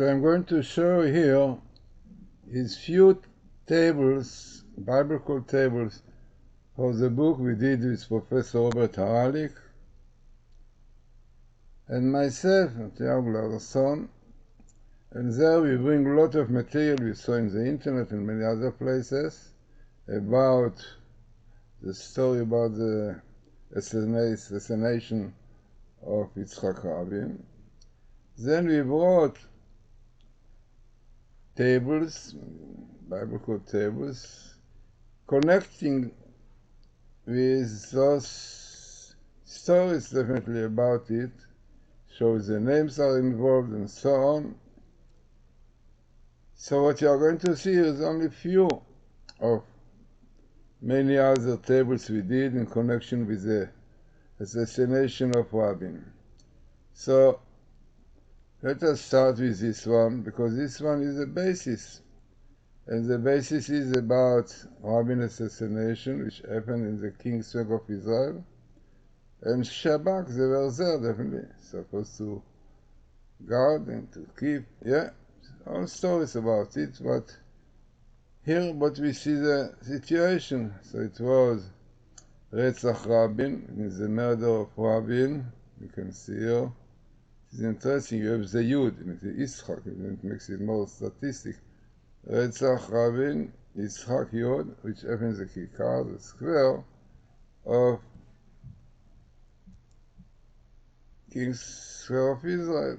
what I'm going to show here is few tables, biblical tables, for the book we did with Professor Robert Haralick and myself, Haralick-Glazerson, and there we bring a lot of material we saw in the internet and many other places about the story about the assassination of Yitzhak Rabin. Then we brought tables, biblical tables, connecting with those stories definitely about it, shows the names are involved and so on. So what you are going to see is only few of many other tables we did in connection with the assassination of Rabin. So let us start with this one, because this one is the basis. And the basis is about Rabin assassination, which happened in the King's Wing of Israel. And Shabak, they were there definitely, supposed to guard and to keep, all stories about it, but here, but we see the situation. So it was Retzach Rabin, it is the murder of Rabin, you can see here. It's interesting, you have the Yud, the Yitzchak, it makes it more statistic. Retzach Rabin, Yitzchak Yod, which happens the Kikar, the square of King's Square of Israel.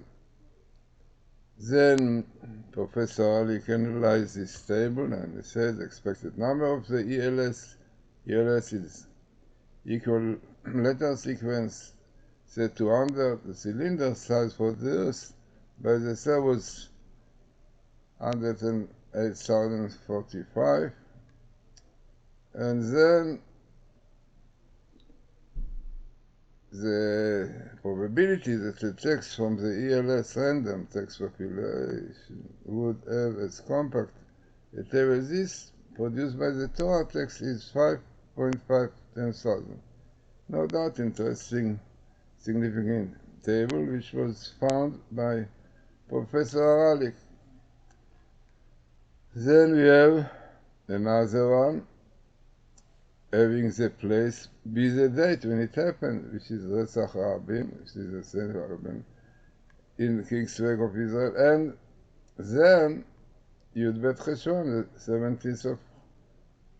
Then Professor Haralick analyzed this table and he said the expected number of the ELS is equal letter sequence set to 100. The cylinder size for this by the cell was 108,045, and then the probability that the text from the ELS random text population would have as compact a table as this produced by the Torah text is 5.510,000. No doubt interesting, significant table which was found by Professor Haralick. Then we have another one having the place be the date when it happened, which is Retzach Rabin, which is the same Rabin in the King's Wing of Israel, and then Yud Bet Cheshvan, the 17th of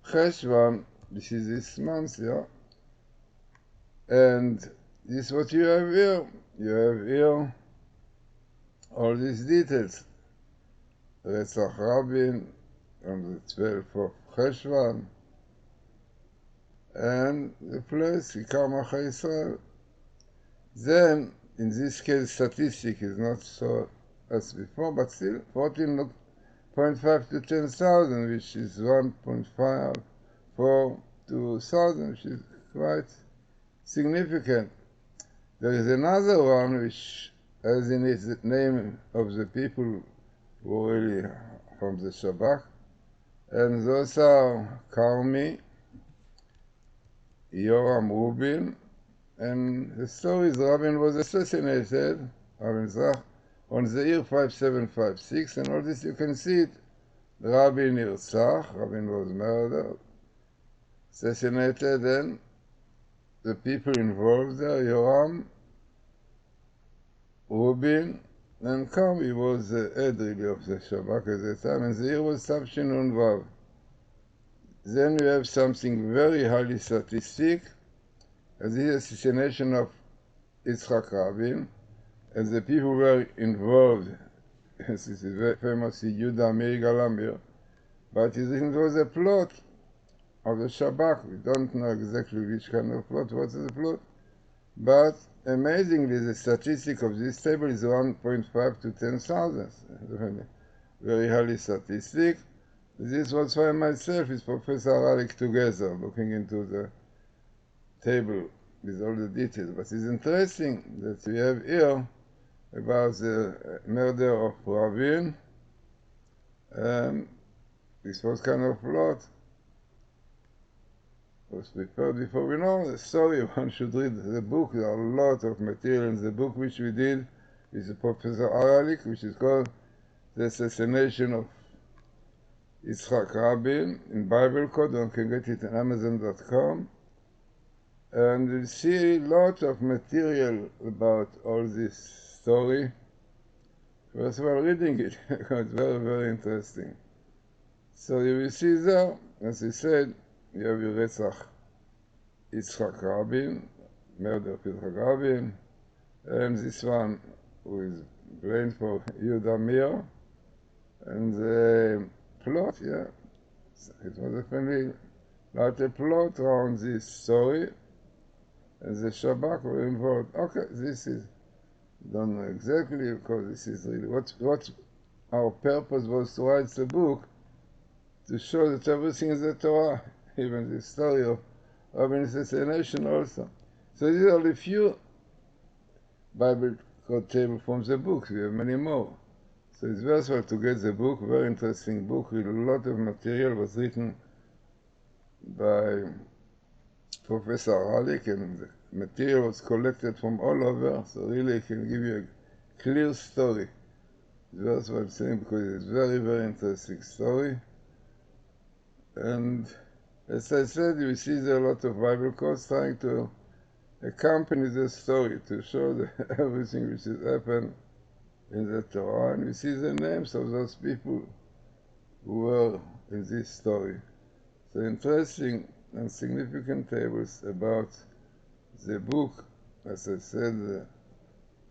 Cheshvan, which is this month, and this is what you have here. You have here all these details. Retzach Rabin on the 12th of Cheshvan, and the place, Kikar Malchei Israel. Then, in this case, statistic is not so as before, but still 14.5 to 10,000, which is 1.5 to 2,000, which is quite significant. There is another one which has in it the name of the people who were really from the Shabak, and those are Karmi, Yoram Rubin, and the story is Rabin was assassinated, Rabin Zach, on the year 5756, and all this you can see it. Rabin Yitzhak, Rabin was murdered, assassinated, and the people involved there, Yoram, Rubin, and Karmi was the head really of the Shabak at the time, and the year was Tavshin Vav. Then we have something very highly statistic, as the assassination of Yitzhak Rabin, and the people who were involved. This is very famous, Yehuda Meir Galambir, but it was a plot of the Shabak. We don't know exactly which kind of plot, what is the plot, but amazingly the statistic of this table is 1.5 to 10,000, very highly statistic. This was by myself with Professor Haralick together, looking into the table with all the details. But it's interesting that we have here about the murder of Rabin. This was kind of plot. Was prepared before we know the story. One should read the book. There are a lot of material in the book which we did with Professor Haralick, which is called the assassination of Yitzhak Rabin in Bible code. One can get it on Amazon.com. And you see a lot of material about all this story. First of all, reading it, it's very, very interesting. So you will see there, as he said, you have Yitzhak Rabin, murder of Yitzhak Rabin, and this one who is blamed for Yehuda Mir, and the plot, yeah, it was a family, not a plot around this story, and the Shabak were involved. Okay, this is, don't know exactly, because this is really, what our purpose was to write the book, to show that everything is the Torah, even the story of Rabin Assassination also. So these are only few Bible code tables from the book. We have many more. So it's worthwhile to get the book, very interesting book with a lot of material. Was written by Professor Haralick, and the material was collected from all over, so really it can give you a clear story. It's worthwhile saying because it's a very, very interesting story. And as I said, we see there a lot of Bible codes trying to accompany the story, to show that everything which has happened in the Torah, and we see the names of those people who were in this story. So interesting and significant tables about the book, as I said, the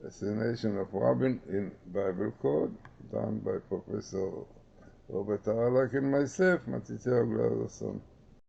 Assassination of Rabin in Bible Code, done by Professor Robert Haralick and myself, Haralick-Glazerson.